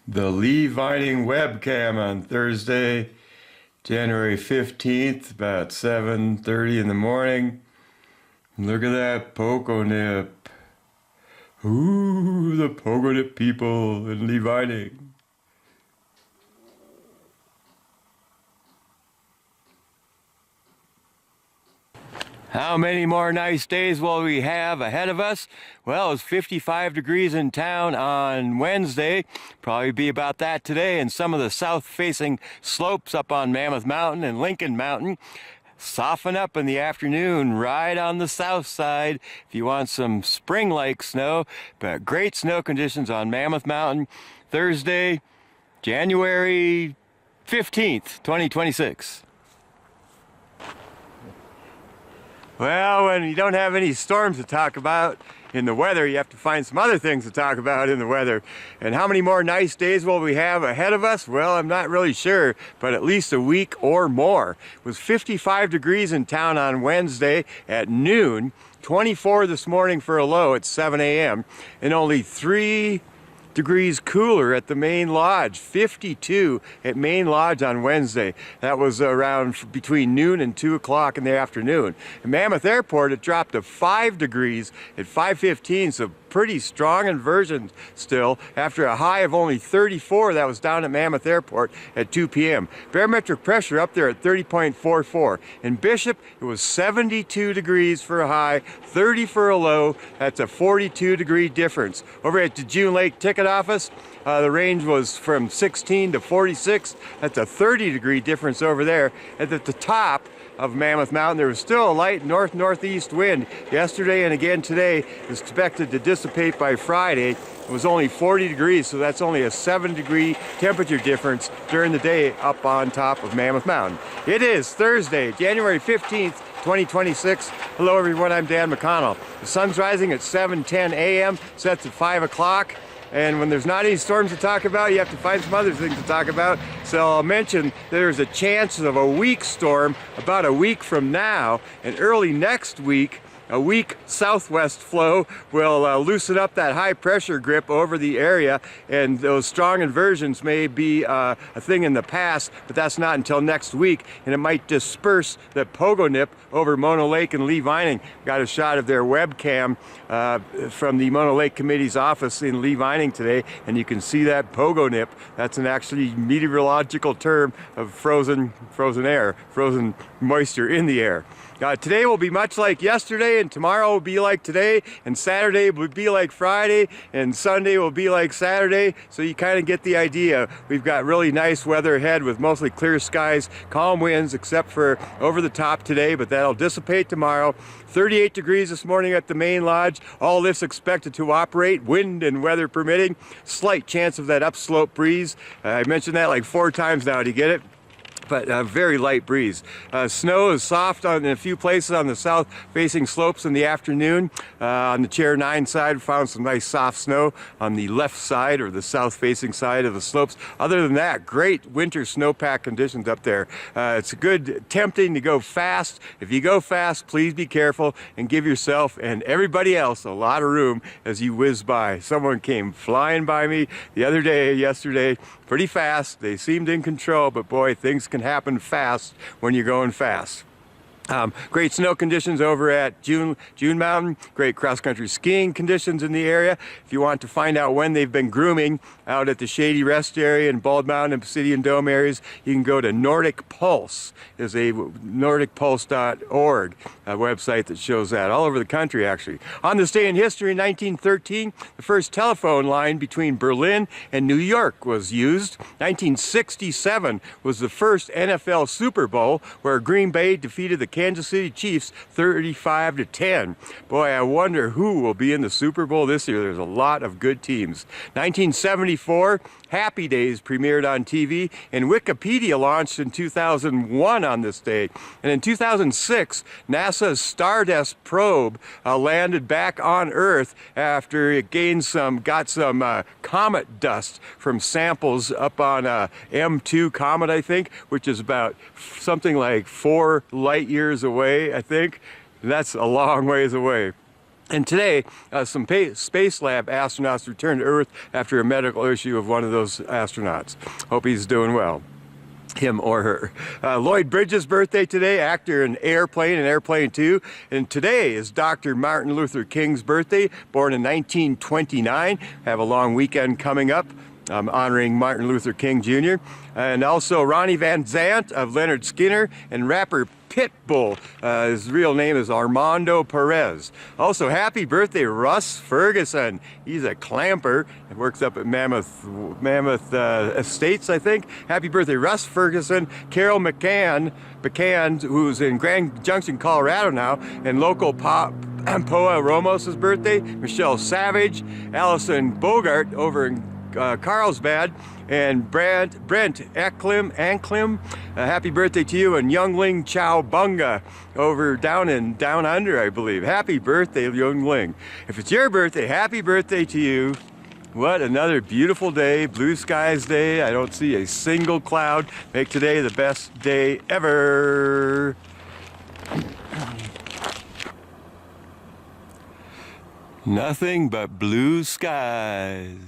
the Lee Vining webcam on Thursday, January 15th, about 7:30 in the morning. Look at that pogo nip. Ooh, the pogo nip people in Lee Vining. How many more nice days will we have ahead of us? Well, it's 55 degrees in town on Wednesday. Probably be about that today, and some of the south-facing slopes up on Mammoth Mountain and Lincoln Mountain soften up in the afternoon right on the south side if you want some spring-like snow. But great snow conditions on Mammoth Mountain Thursday, January 15th, 2026. Well, when you don't have any storms to talk about in the weather, you have to find some other things to talk about in the weather. And how many more nice days will we have ahead of us? Well, I'm not really sure, but at least a week or more. It was 55 degrees in town on Wednesday at noon, 24 this morning for a low at 7 a.m., and only 3 degrees cooler at the main lodge, 52 at main lodge on Wednesday. That was around between noon and 2 o'clock in the afternoon. At Mammoth Airport, it dropped to 5 degrees at 5:15, so pretty strong inversion still after a high of only 34 that was down at Mammoth Airport at 2 p.m. Barometric pressure up there at 30.44. In Bishop, it was 72 degrees for a high, 30 for a low. That's a 42 degree difference. Over at the June Lake ticket office, the range was from 16 to 46. That's a 30 degree difference over there. And at the top of Mammoth Mountain, there was still a light north-northeast wind yesterday, and again today is expected to dissipate by Friday. It was only 40 degrees, so that's only a 7-degree temperature difference during the day up on top of Mammoth Mountain. It is Thursday, January 15th, 2026. Hello everyone, I'm Dan McConnell. The sun's rising at 7:10 a.m., sets at 5 o'clock. And when there's not any storms to talk about, you have to find some other things to talk about. So I'll mention there's a chance of a weak storm about a week from now, and early next week, a weak southwest flow will loosen up that high pressure grip over the area, and those strong inversions may be a thing in the past, but that's not until next week, and it might disperse the pogo nip over Mono Lake and Lee Vining. Got a shot of their webcam from the Mono Lake Committee's office in Lee Vining today, and you can see that pogo nip. That's an actually meteorological term of frozen air, frozen moisture in the air. Today will be much like yesterday, and tomorrow will be like today, and Saturday will be like Friday, and Sunday will be like Saturday, so you kind of get the idea. We've got really nice weather ahead with mostly clear skies, calm winds except for over the top today, but that'll dissipate tomorrow. 38 degrees this morning at the main lodge. All this expected to operate, wind and weather permitting. Slight chance of that upslope breeze. I mentioned that like 4 times now. Do you get it? But a very light breeze. Snow is soft in a few places on the south-facing slopes in the afternoon. On the Chair 9 side, we found some nice soft snow on the left side or the south-facing side of the slopes. Other than that, great winter snowpack conditions up there. It's good, tempting to go fast. If you go fast, please be careful and give yourself and everybody else a lot of room as you whiz by. Someone came flying by me the other day, yesterday, pretty fast. They seemed in control, but boy, things can happen fast when you're going fast. Great snow conditions over at June Mountain. Great cross-country skiing conditions in the area. If you want to find out when they've been grooming out at the Shady Rest area and Bald Mountain and Obsidian Dome areas, you can go to Nordic Pulse. There's a nordicpulse.org website that shows that all over the country, actually. On this day in history, in 1913, the first telephone line between Berlin and New York was used. 1967 was the first NFL Super Bowl, where Green Bay defeated the Kansas City Chiefs 35-10. Boy, I wonder who will be in the Super Bowl this year. There's a lot of good teams. 1974, Happy Days premiered on TV, and Wikipedia launched in 2001 on this day. And in 2006, NASA's Stardust probe landed back on Earth after it got some comet dust from samples up on M2 comet, I think, which is about something like 4 light years away, I think. That's a long ways away. And today, some Space Lab astronauts returned to Earth after a medical issue of one of those astronauts. Hope he's doing well. Him or her. Lloyd Bridges' birthday today, actor in Airplane and Airplane 2. And today is Dr. Martin Luther King's birthday, born in 1929. Have a long weekend coming up. Honoring Martin Luther King Jr. And also Ronnie Van Zant of Leonard Skinner and rapper Pitbull. His real name is Armando Perez. Also, happy birthday, Russ Ferguson. He's a clamper and works up at Mammoth Estates, I think. Happy birthday, Russ Ferguson. Carol McCann, who's in Grand Junction, Colorado now, and local pop Poa Ramos' birthday. Michelle Savage, Allison Bogart over in Carlsbad, and Brent Anklim, happy birthday to you, and Youngling Chow Bunga over down under, I believe. Happy birthday, Youngling. If it's your birthday, happy birthday to you. What another beautiful day, blue skies day. I don't see a single cloud. Make today the best day ever. Nothing but blue skies.